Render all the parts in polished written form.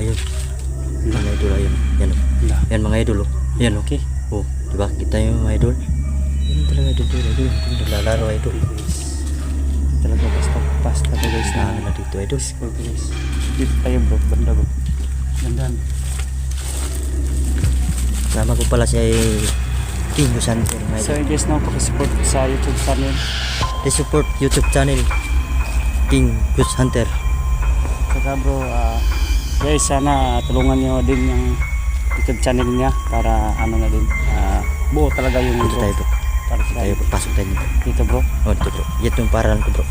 ayun. Mga idol, ayun. Yan, yan mga idol. Yan, okay. Oh, diba? Kita yung mga idol. Yan talaga idol. Naglalaro idol. Talaga basta to guys na Na dito idol. school guys. Dito tayo bro, banda bro. Bandan. Sama ko pala si King Gusante mga So idol. guys na pakisupport sa YouTube channel. Please support YouTube channel King Gus Hunter. Saka bro, guys sana tulungan nyo din yung YouTube channel niya para ano na din. Buo talaga yung Dito tayo bro. para sa Tayo papasok tayo dito. dito bro. Oh dito bro. Ito yung paralan ko bro.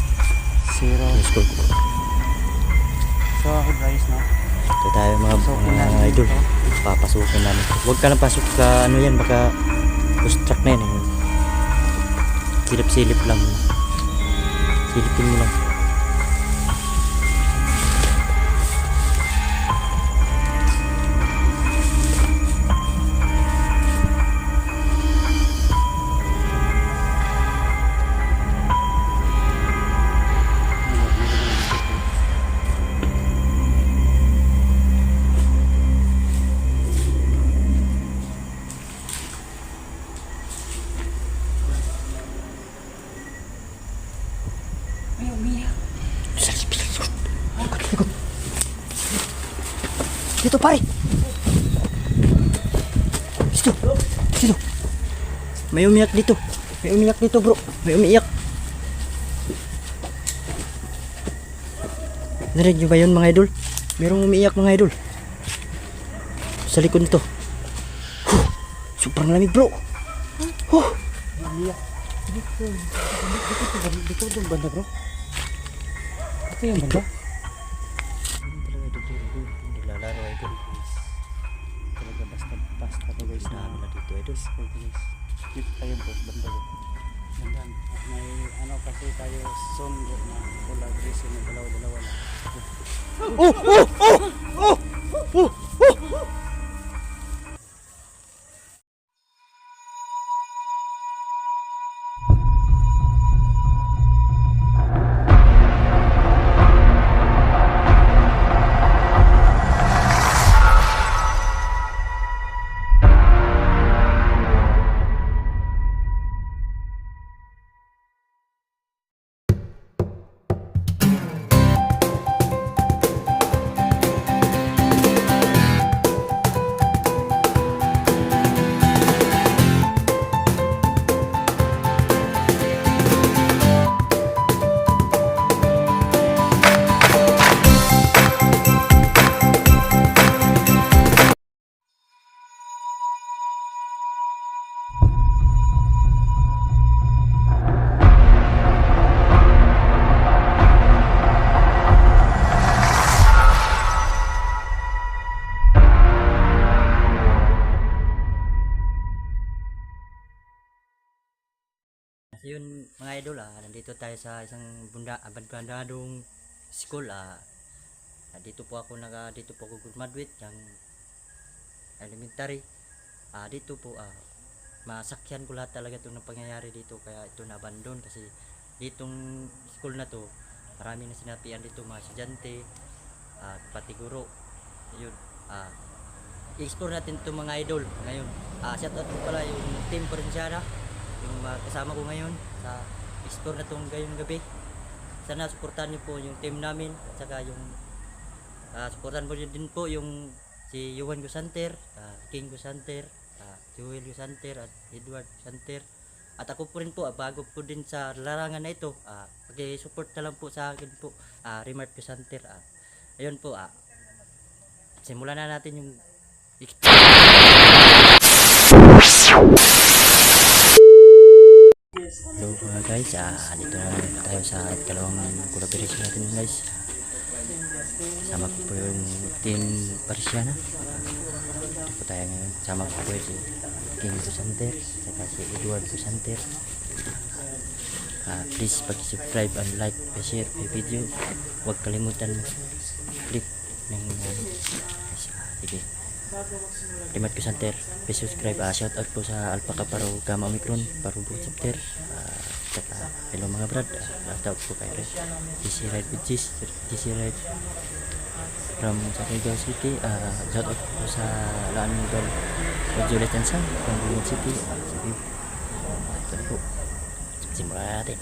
Zero. Yung school ko bro. So ako guys na. Ito tayo mga idol. Papasukin namin. Huwag ka lang pasok ka ano yan. Baka construct na yan. Silip-silip lang. Silipin mo lang. Dito pare. Dito. May umiyak dito. May umiyak dito bro. May umiyak. Narinig nyo ba yun mga idol? Merong umiiyak mga idol. Sa likod nito. Sobrang lamig bro. Umiyak. Dito yung banda bro. Ito yung banda. Naglalaro idol. Talaga basta to guys na Na dito idol. school guys. Dito tayo bro, banda bro. Bandan. May ano kasi tayo soon bro na collaboration na dalawa-dalawa na. Yun mga idol nandito tayo sa isang abandonadong school dito po ako graduate ng elementary. Dito po masakyan ko lahat talaga itong pangyayari dito, kaya ito na abandon kasi ditong school na to marami na sinapian dito mga estudyante pati guro. Yun i-explore natin itong mga idol ngayon. Shout out ko pala yung team Provinciana, yung kasama ko ngayon sa explore na itong ngayong gabi. Sana suportahan niyo po yung team namin at saka yung suportahan mo din po yung si Yuan Gusanter, King Gusanter, Joel Gusanter at Edward Gusanter. At ako po rin po bago po din sa larangan na ito, pag-support na lang po sa akin po, Remart Gusanter. Ayun po, simulan na natin yung hello mga guys, dito na tayo sa ikalawang collaboration natin guys. Sama ko po yung team Parisiana. Dito po tayo ngayon. Sama ko po si King Gusanter saka si Edward Gusanter. Please pag-subscribe and like, share the video. Huwag kalimutan click ng sige. Remat Gusanter, please subscribe. Shout out po sa Alpha Kaparo Gamma Omicron Paro Chapter. Hello mga brad, shout out po kay GC Ride with GC Ride. from Surigao City. Shout out po sa Laan Idol Juliet and Sam from Bulan City. Sige. Ito na po. Simulan natin.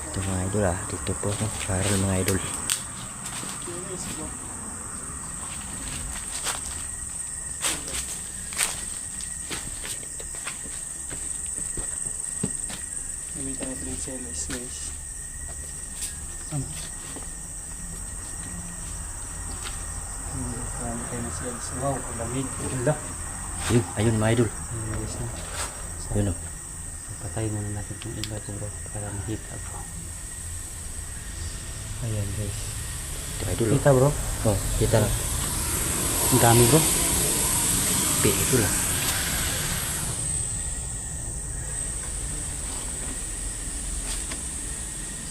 Ito mga idol dito po no, para mga idol. Gamit tayo ng selos guys. Ano? Gamit tayo ng selos. Wow, lamig. Ganda. Ayun mga idol. Ayun guys na. Yun o. Patay muna natin itong iba bro para makita bro. Ayan guys. Ito idol. Kita bro? Oh, kita lang. Ang dami bro. Ito lang.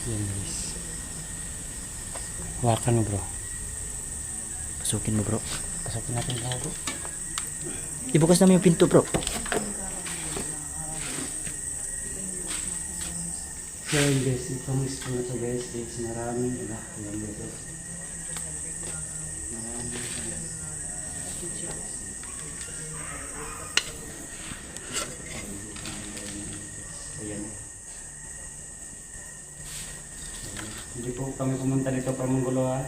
Ayan guys. Hawakan mo bro. Pasukin mo bro. Pasokin natin ito bro. Ibukas namin yung pinto bro. So yun guys, ito mismo na ito guys. It's maraming iba. Ayan guys. Maraming ayan. Hindi po kami pumunta dito para manggulo ha.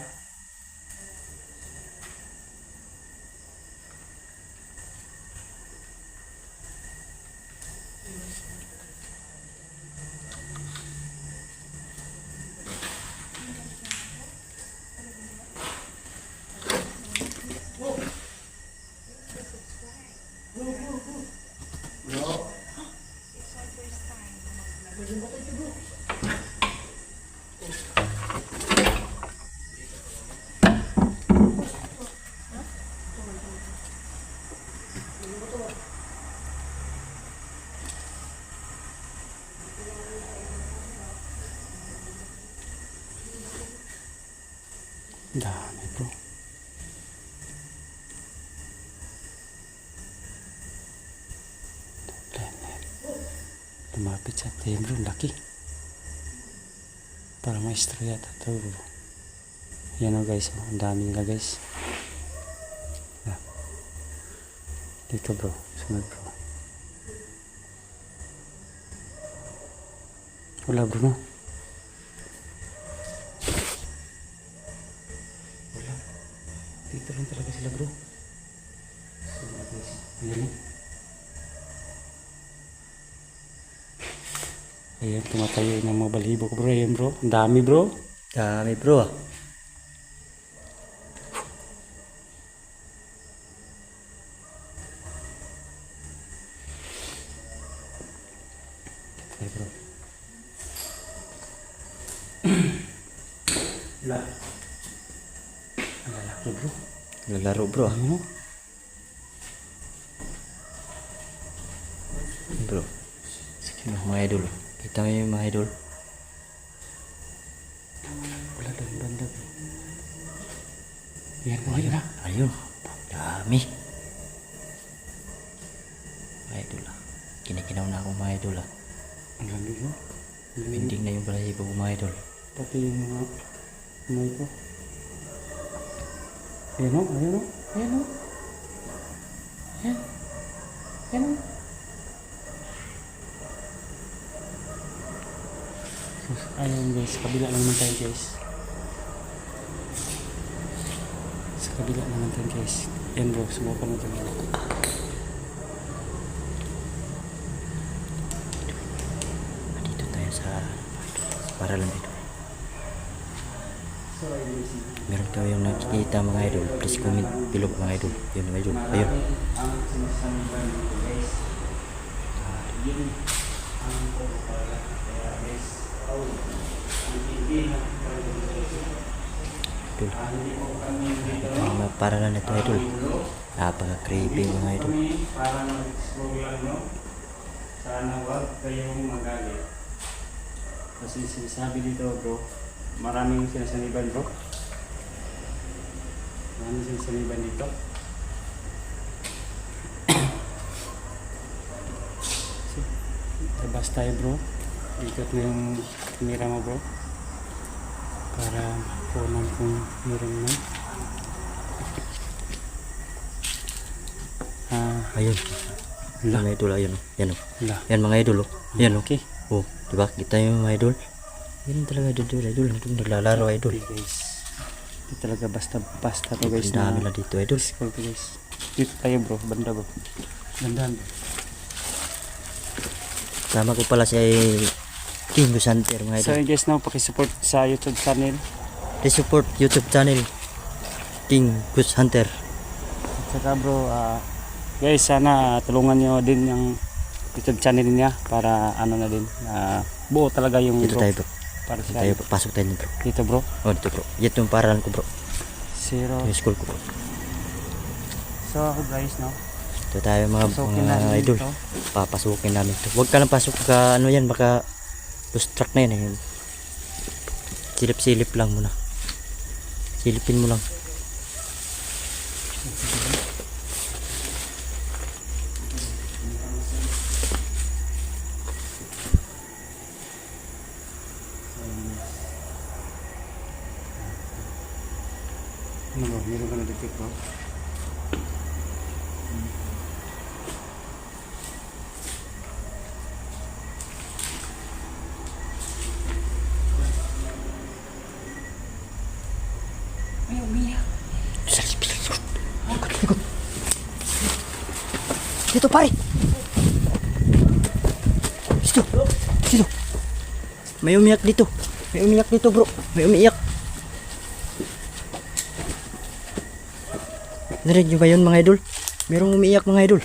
Dami bro. Lumapit sa atin bro, laki. Para maestro yata ito bro. Yan o guys, ang dami nila guys. Dito bro, sunod bro. Wala bro no? Wala. Dito lang talaga sila bro. Sunod guys. Ayan o. Ayan, tumatayo ng mga balibo bro. Ayan bro, ang dami bro. Dami bro. Ayan bro. Wala. Ang lalaki bro. Lalaro bro. Ano? Bro. Sige mga idol. Kita mo yung mga idol. Wala doon banda bro. Ayan bro, ayan ha. Ayun. Dami. Mga idol Kinikinaw na ako mga idol Ang dami bro. Pending na yung balahibo ko mga idol. Pati yung mga may ko. Ayan o, ayan o, ayan o. Ayan. Ayan o. Ayun guys, sa kabila lang naman tayo guys. Sa kabila naman tayo guys. Ayan bro, subukan mo tayo. Dito tayo sa paralan dito. So ayun guys. Meron kayo yung nakikita mga idol. Please comment below mga idol. Yun mga idol. Ayun. Ang sinasamban dito guys. Yun ang pagpapala. Kaya guys, ang hindi na Idol. hindi po kami dito. Ito yung mga paralan na ito idol. Napaka-creepy mga idol. Para mag-explore lang, no? Sana wag kayong magalit. Kasi sinasabi dito bro, maraming sinasaniban bro. Ano yung siniban dito? Labas tayo bro. Ikot mo yung kamera mo bro. Para mapunan kung meron na. Ayun. Wala. Mga idol, ayun. Yan o. Wala. Yan mga idol o. Yan o. Okay. Oh, diba? Kita yung mga idol. Yan talaga idol. Ito naglalaro idol. Okay guys. Hindi talaga basta to guys. Ang dami na dito idol. School to guys. Dito tayo bro. Banda bro. Bandahan bro. Tama ko pala si King Gusanter mga So idol. guys now, pakisupport sa YouTube channel. Please support YouTube channel King Gus Hunter. At saka bro, guys sana tulungan nyo din yung YouTube channel niya para ano na din, buo talaga yung Dito bro, tayo bro. para Dito sa tayo bro. Pasok tayo bro. dito bro. Oh dito bro. Ito yung paralan ko bro. Zero. Yung school ko bro. So ako guys no, Ito tayo pasukin mga natin idol. dito. Papasukin namin to. Huwag ka lang pasok ka ano yan. Baka distract na yan eh. Silip-silip lang muna. Silipin mo lang. Ano bro, meron ka na dito bro. Dito pare. Dito. Dito. May umiyak dito. May umiyak dito bro. May umiyak. Narinig nyo ba yun mga idol? Merong umiiyak mga idol.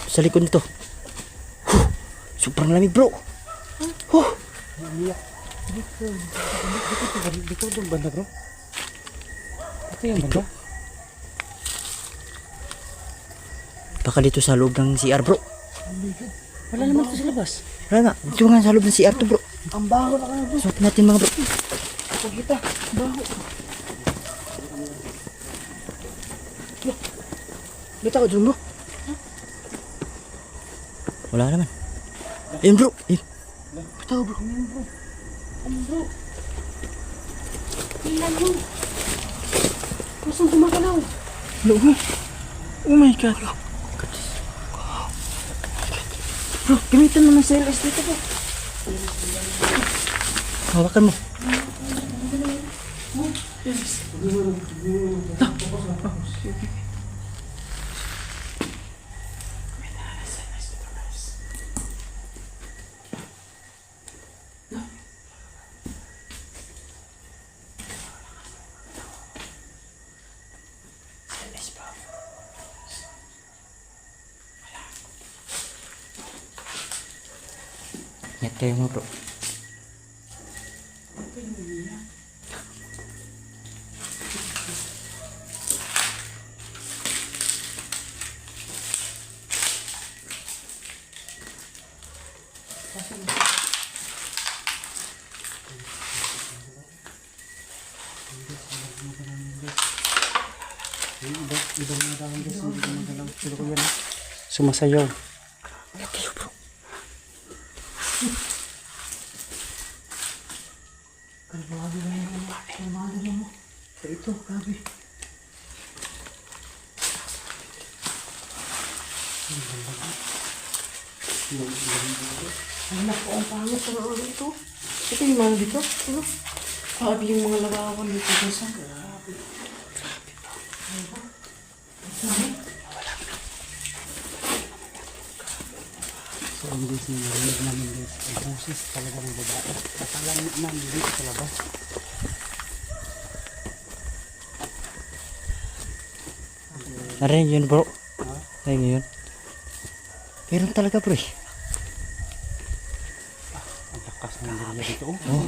Sa likod nito. Sobrang lamig bro. Umiyak. Dito yung banda bro. Ito yung banda. Baka dito sa loob ng CR bro. Wala naman ito sa labas. Wala nga. Dito nga sa loob ng CR to bro. Ang baho na kaya bro. Suot natin mga bro. Pagkita, baho. Bita ko dun bro. Wala naman. Ayun bro. Ayun. Bitaw bro. Ano bro? Ano bro? Ilan bro? Kusang gumagalaw. Hello bro. Oh my god. Bro, gamitan mo ng CLS dito bro. Hawakan mo. Ingat kayo mga bro. Sumasayaw. Ingat kayo bro. Grabe na yung mga mo. Sa ito, grabe. Anak ko, ang pangit na ano ito. Ito yung mga dito. Ano? Grabe yung mga lagawan dito. Guys, ah. Grabe. So, hindi sinarinig namin guys. Ang boses talaga ng babae. Katalan namin dito sa labas. Narinig yun bro. Ha? Narinig yun. Meron talaga bro eh. Ang lakas ng nila dito. Oh.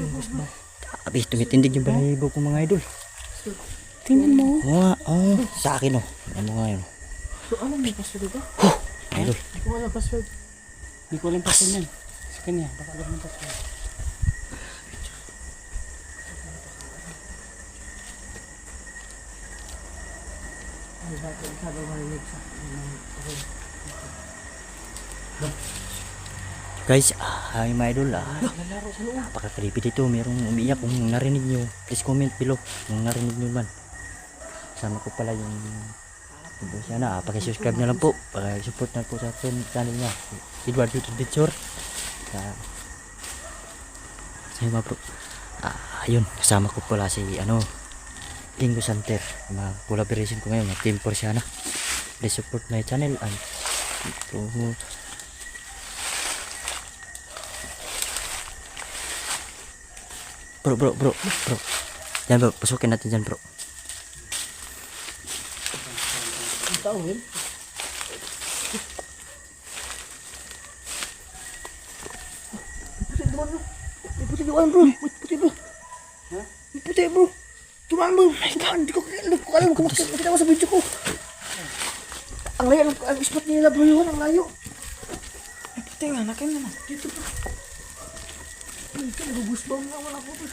Abi, tumitindig yung balahibo ko mga idol. Tingnan mo. Oo nga, oh. Sa akin oh. Ano nga yun? So, alam mo yung password ito? Idol. Hindi ko alam password. Hindi ko alam password yan. Sa kanya, baka alam mo password. Ay, bakit sabi marinig sa Guys, ay mga idol, lalaro sa loob. napaka-creepy dito. Merong umiiyak. Kung narinig nyo, please comment below kung narinig nyo man. Kasama ko pala yung sana, paki-subscribe na lang po. Paki-support na po sa channel niya, Edward YouTube Picture. Sa mga bro. Ayun, kasama ko pala si Bingo Santer. Mga collaboration ko ngayon, Team Porsiana. Please support my channel and bro. Yan bro, pasukin natin dyan bro. Ang tao yun. Puti dumaan bro. May puti dumaan bro. May puti bro. May puti bro. Dumaan bro. Dumaan. Hindi ko alam kung makita mo sa video ko. Ang layo. Ang spot nila bro yun. Ang layo. May puti nga. Nakin naman. Dito bro. Ay, ito. Nagugusbang naman ako bro.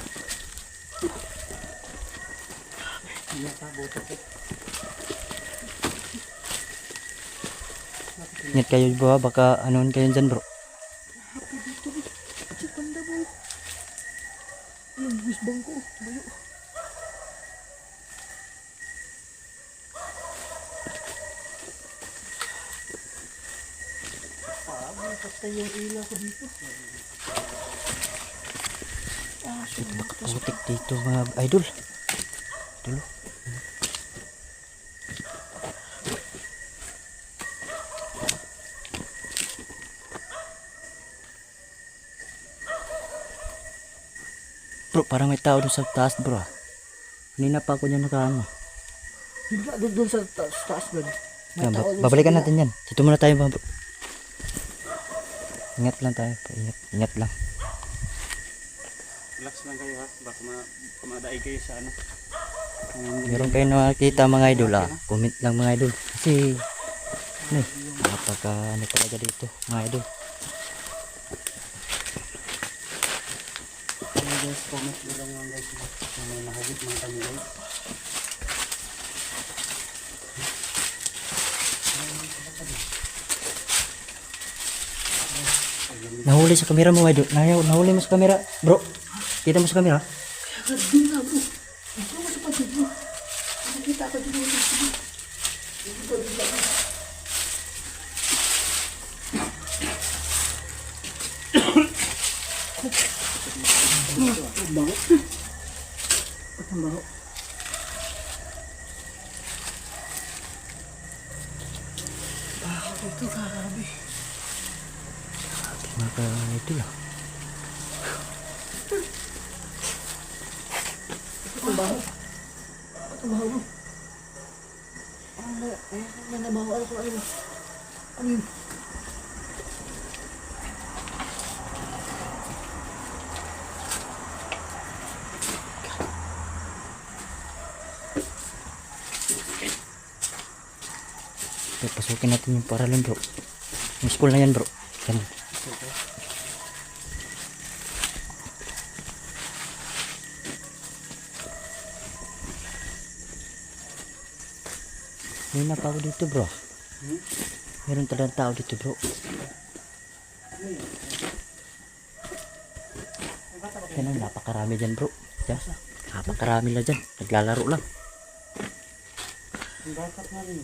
Ingat kayo bro, baka anoon kayo dyan bro. Happy dito bro. Si panda bro. Ayun, gusbang ko. Layo. Patay yung ilaw ko dito. Putik dito mga idol. Idol. Bro, parang may tao doon sa taas bro. Kanina pa ako dyan nakaano. Bigla doon sa taas bro. Yan, babalikan natin yan. Dito muna tayo mga bro. Ingat lang tayo. Ingat lang. Relax lang kayo ha. Baka madaig kayo sa ano. Meron kayo nakakita mga idol comment lang mga idol. Kasi napaka talaga dito mga idol. Guys, comment nyo lang mga guys. Kung may nahagit mga kami guys. Nahuli sa kamera mo idol. Nahuli mo sa kamera bro. Kita mo sa kamera. Kaya doon na bro. Ito mo sa pati bro. Nakikita ka dito sa pati. Ito bigla bro. Ang bango. Ang bango. Bakit ito karabi? Mga idol Ang bango. Ang bango. May nabaho ako ano. Ano yun? So, pasukin natin yung paralan bro. Yung school na yan bro. Yan. May na pa ako dito bro. Meron talagang tao dito bro. Yan ang napakarami dyan bro. Yan. Napakarami na dyan. Naglalaro lang. Ang bakat na rin.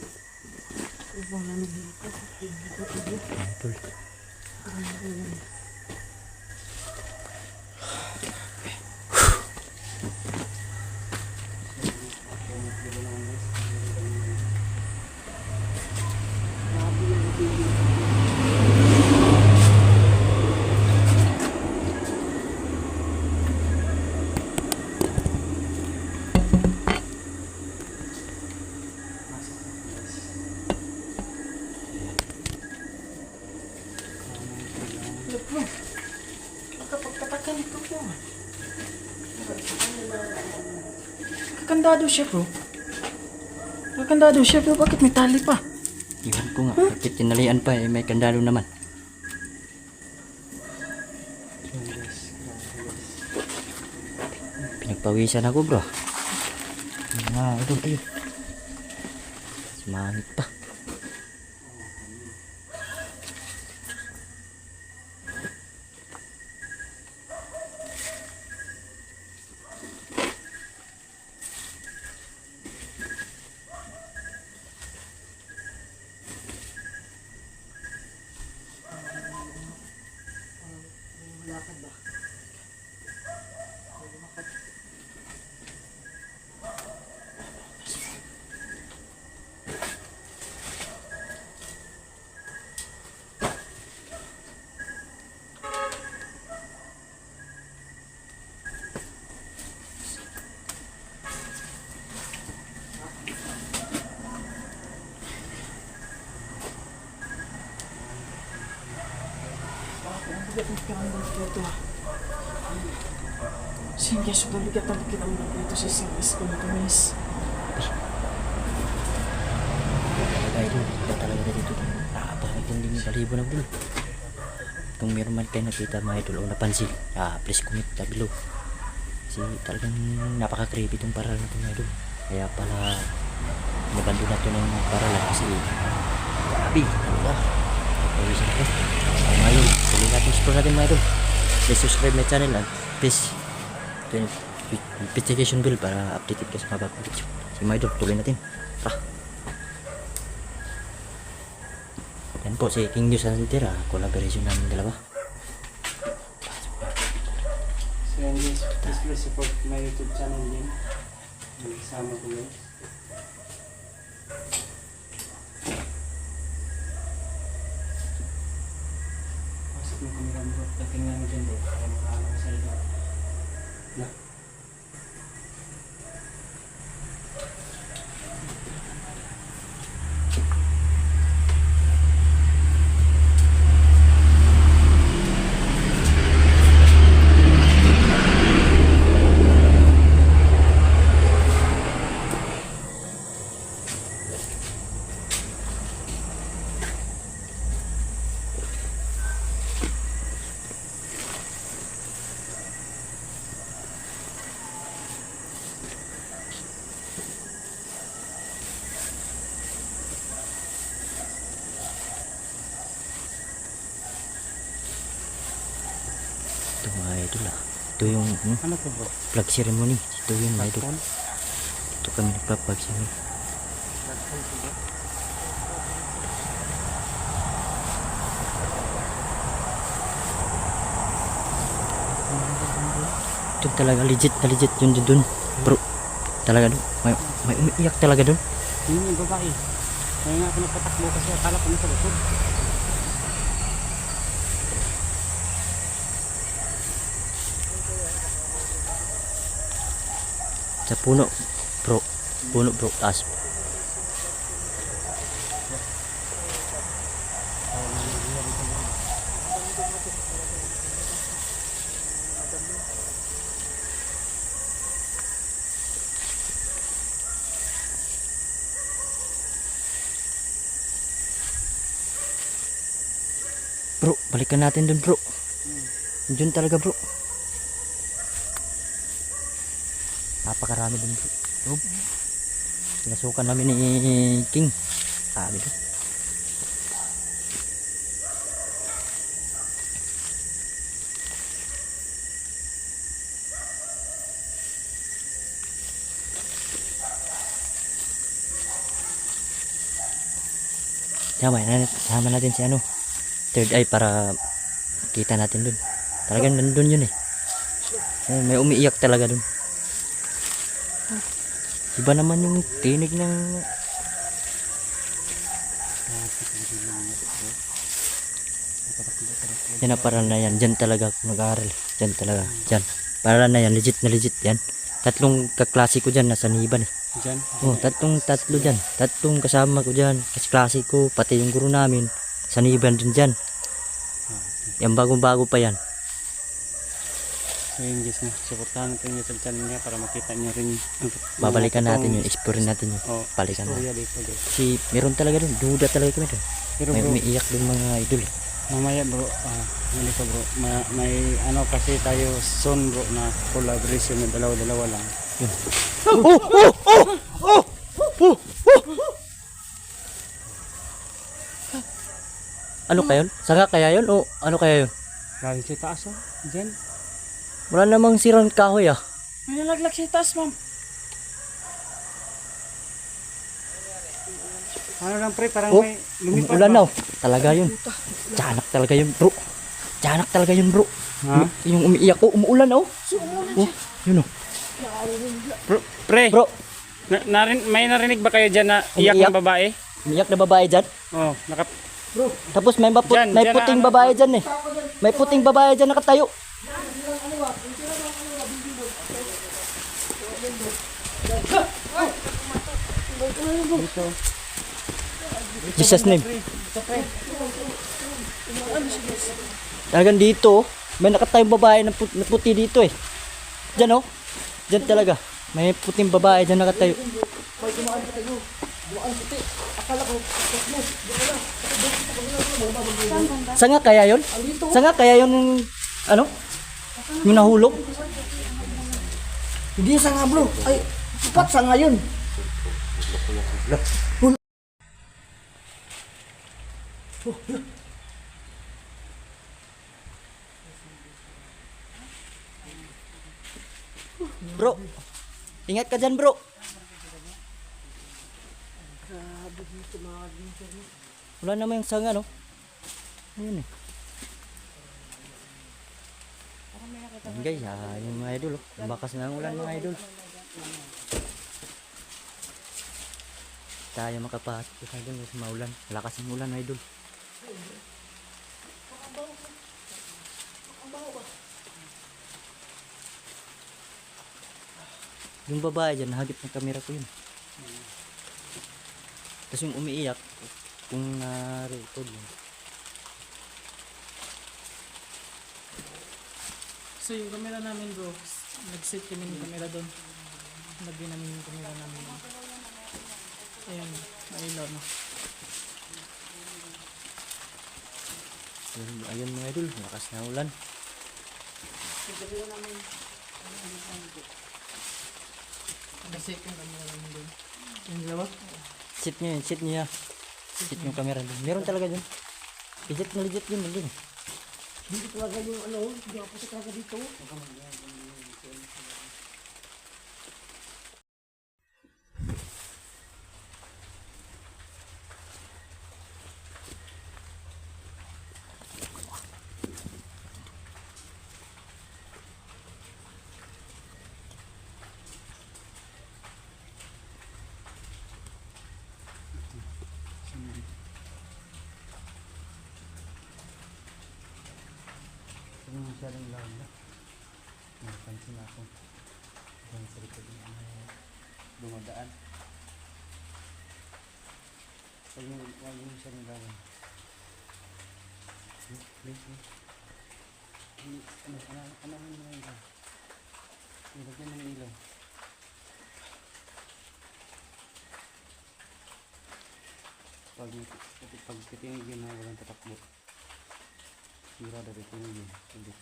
Ibang namin dito. Idol. Nakapagtatakan ito po. Kakandado siya bro. Kakandado siya bro. Bakit may tali pa? Iwan ko nga. Bakit tinalian pa eh. May kandalo naman. Pinagpawisan ako bro. Mga idol. Ayun. Mangit pa. Lakad ba? Sige, sobrang bigat ang kita mo dito sa service ko na tumis. Talaga idol, hindi talaga dito. Napakatindi ni balibo na bro. Kung meron man kayo nakita mga idol o napansin, please comment down below. Kasi talagang napaka-creepy itong paralan na ito mga idol. Kaya pala nabando na ito ng paralan kasi grabe, ano ba? Pawisan ko. Ngayon, tuloy natin explore natin mga idol. Please subscribe my channel and please notification bell para updated ka sa mga bagong video. Si mga idol, tuloy natin. Tara. Yan po si King News Santira, collaboration namin dalawa. So yan guys, please support my YouTube channel din. Sama ko guys. Pasok mo kami lang bro. Tingnan mo dyan bro. Para makaano ko sa ito. Na. Ito mga idol Ito yung Ano po bro? flag ceremony. Ito yun mga idol. Ito kami nagpa-flag ceremony. Ito talaga legit yun dun bro. Talaga dun. May umiiyak talaga dun. Yun yung babae. Kaya nga ako nagpatakbo kasi akala ko nasa likod. Sa puno bro. Puno bro. Taas. Bro, balikan natin dun bro. Dun talaga bro. Napakarami dun bro. Bro. Pinasukan namin ni King. Sabi ko. Sama natin si ano. Third eye para kita natin dun. Talagang nandun yun eh. May umiiyak talaga dun. Iba naman yung tinig ng yan na para na yan. Diyan talaga ako nag-aaral. Diyan talaga. Diyan. Para na yan. Legit na legit yan. Tatlong kaklase ko dyan. Nasa Niban eh. Diyan? Oh, tatlo dyan. Tatlong kasama ko dyan. Kasi klase ko. Pati yung guru namin. Sa Niban din dyan. Yan bagong-bago pa yan. So yun guys na, supportahan natin yung YouTube channel niya para makita niyo rin yung Babalikan natin yun. Explore natin yun. Oh, Balikan natin. istorya dito guys. Kasi meron talaga dun. Duda talaga kami dun. Pero May bro, umiiyak dun mga idol eh. mamaya bro, ganito bro, may ano kasi tayo soon bro na collaboration na dalawa-dalawa lang. Ano kaya yun? Sanga kaya yun? O ano kaya yun? Galing sa taas oh. Diyan. Wala namang sirang kahoy ah. May nalaglag sa taas, ma'am. Ano lang pre, parang Oh, may lumipad umuulan ba? na oh. Talaga yun. Tiyanak talaga yun bro. Tiyanak talaga yun bro. Ha? Yung umiiyak ko, umuulan na oh. Oh, yun oh. Pre, Bro, may narinig ba kayo dyan na iyak Umiiyak? ng babae? umiiyak na babae dyan. Oh, Tapos may, Dyan, may dyan puting na, ano, babae dyan eh. May puting babae dyan nakatayo. Jesus name. Talagang dito, may nakatayong babae na, na puti dito eh. Diyan oh. Diyan talaga. May puting babae dyan nakatayo. Sanga kaya yon? Sanga kaya yon yung ano? Yung nahulog? Hindi sa nga bro. Ay, tupat sa nga yun. Bro, ingat ka dyan bro. Wala naman yung sanga no? Ayun eh. Ayun guys, yung mga idol oh. Ang bakas na ang ulan mga idol. Tayo makapasok sa idol sa maulan. Lakas ng ulan idol. Yung babae dyan, nahagip ng kamera ko yun. Tapos yung umiiyak, kung na-record yun. So yung camera namin bro, nag-set kami ng camera doon. Lagyan namin yung camera namin. Ayun, mailaw na. Ayun mga idol, lakas na ulan. Nag-set yung camera namin doon. Yung dalawa? Sit nyo yun, sit nyo yan. Sit yung camera dun. Meron talaga dun. Legit na legit yun, dun. Dito talaga yung ano, hindi ako sa talaga dito. Yung masyadong lalo. Napansin ako. Diyan sa likod ng dumadaan. Huwag mo masyadong lalo. Ano mo yung ilaw? Ilagyan mo ng ilaw. Pag titinig yun na walang tatakbo. Sira dari tinig yun. Hindi.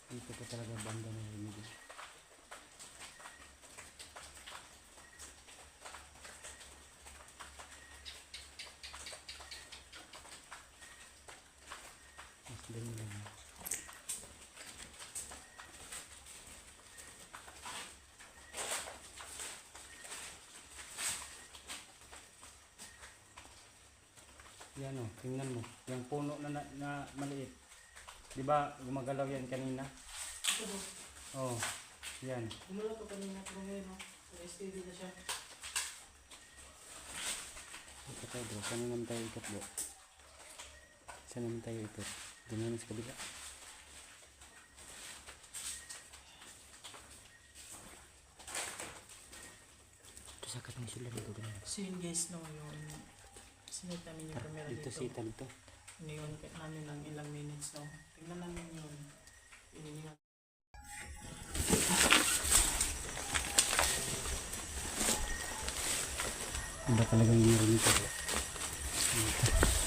Dito pa talaga banda na yun. Mas dami lang. Yan o, tingnan mo. Yung puno na maliit. Di ba gumagalaw yan kanina? Oh, yan. Umula ko kanina pero ngayon no? Steady na siya. Ito tayo bro, saan naman tayo ikot bro? Saan naman tayo ikot? Doon naman sa kabila. Ito sa katang sila dito ganun. So yun guys no, yung sinet namin yung camera Dito dito. sitan to. Iniwan namin lang ilang minutes no. Tingnan namin yun. Iniwan. Iba talaga yung meron nito.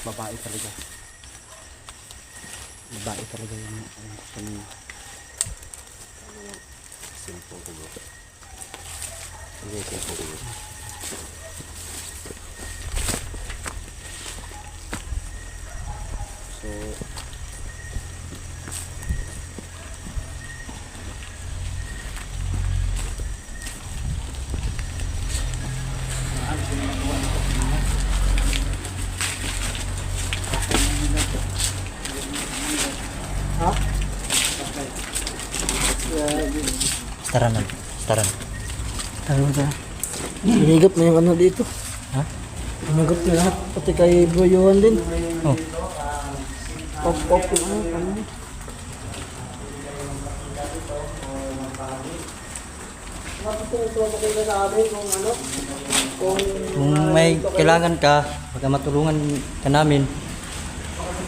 Babae talaga. Babae talaga yung kanina. So, staran. Ano ba? Hinigap na yung ano dito. Ha? Hinigap na lahat. Pati kay Bro Johan din. Oh, Pop yung ano. kung may kailangan ka, baka matulungan ka namin.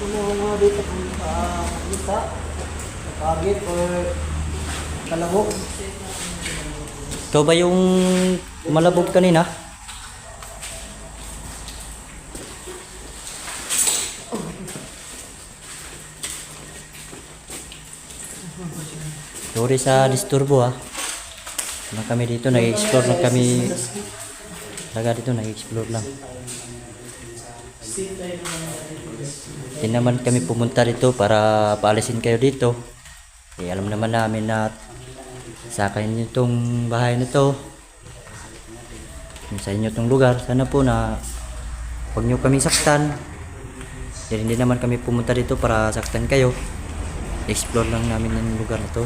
Tumulong mga dito kung sa isa, sa kagit or kalahok. Ikaw ba yung malabog kanina? Sorry sa disturbo ha. Lang kami dito, nag-explore lang kami. Talaga dito, nag-explore lang. Hindi naman kami pumunta dito para paalisin kayo dito. Alam naman namin na sa kanyo itong bahay na to, sa inyo itong lugar. Sana po na huwag nyo kaming saktan. Dahil hindi naman kami pumunta dito para saktan kayo. Explore lang namin yung lugar na to.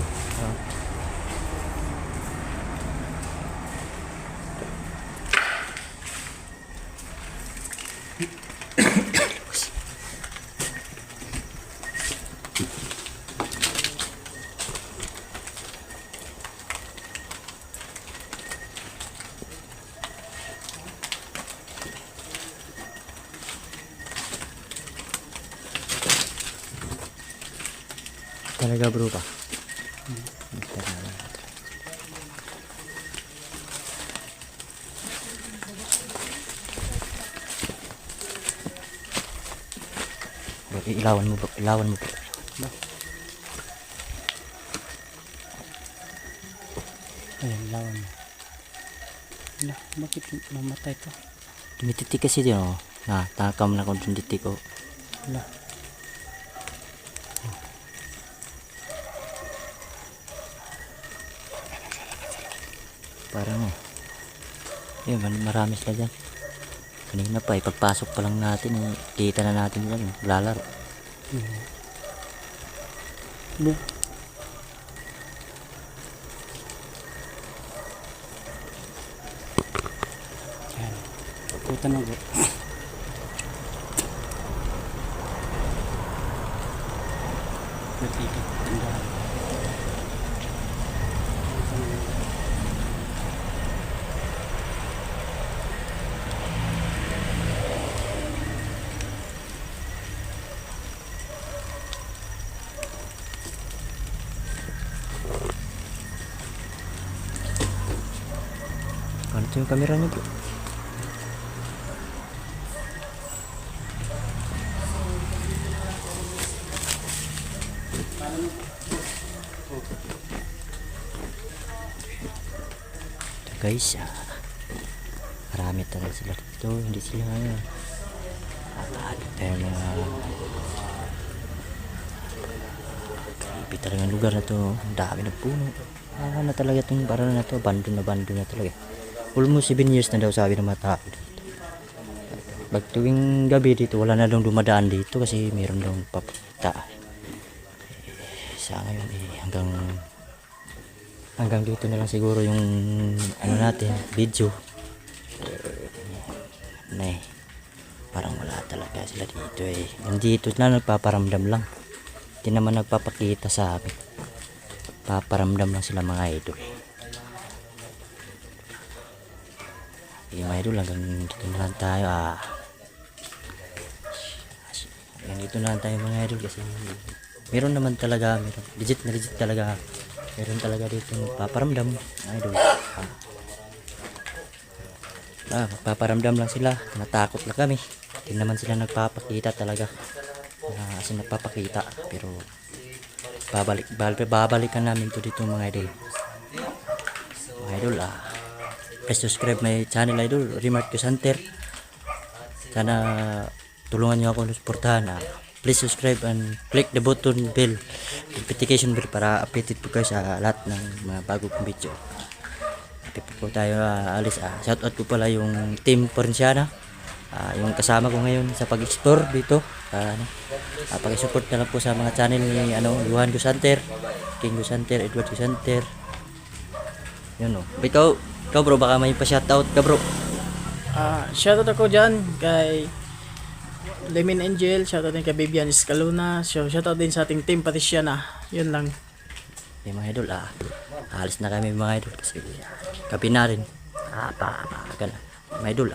Talaga bro pa. Bro, ilawan mo bro, ilawan mo bro. Ayan, lawan mo. Wala, bakit mamatay to? Dumititik kasi din oh. Na, takam na kung dumititik oh. Wala. Parang oh. Yun, marami sila dyan. Kanina pa, pagpasok pa lang natin, kita na natin dyan, lalaro. Wala. Ayan. Puta na bro. Natigit. Tindahan. Ano ito yung camera niyo bro? Ito guys, marami talaga sila dito. Hindi sila ano. Pero grabe talaga ang lugar na to. Ang dami ng puno. Na talaga itong parang na to. Abandon na talaga. Almost 7 years na daw sabi ng mga tao dito. Pag tuwing gabi dito, wala na daw dumadaan dito kasi mayroon daw papakita. Sa ngayon hanggang dito na lang siguro yung ano natin, video. Parang wala talaga sila dito eh. Nandito na nagpaparamdam lang. Hindi naman nagpapakita sa amin. Paparamdam lang sila mga idol. Mga idol, hanggang dito na lang tayo hanggang dito na lang tayo mga idol kasi meron naman talaga, legit talaga, meron talaga dito paparamdam mga idol. Paparamdam lang sila, natakot lang kami, hindi naman sila nagpapakita talaga kasi nagpapakita, pero babalikan namin to dito mga idol. mga idol, please subscribe my channel idol, Remark Hunter. Sana tulungan nyo ako suportahan. Please subscribe and click the button bell, notification bell para updated po kayo sa lahat ng mga bago kong video. Happy po tayo alis. Shoutout ko pala yung team Porenciana, yung kasama ko ngayon sa pag-explore dito. Pag-support na lang po sa mga channel ni Johan Hunter, King Hunter, Edward Hunter. Yun o. Ikaw bro, baka may pa-shoutout ka bro. Shoutout ako dyan kay Lemon Angel, shoutout din kay Vivian Escalona, shoutout din sa ating team Patricia. Yun lang. Okay mga idol, alis na kami mga idol kasi gabi na rin. Mga idol,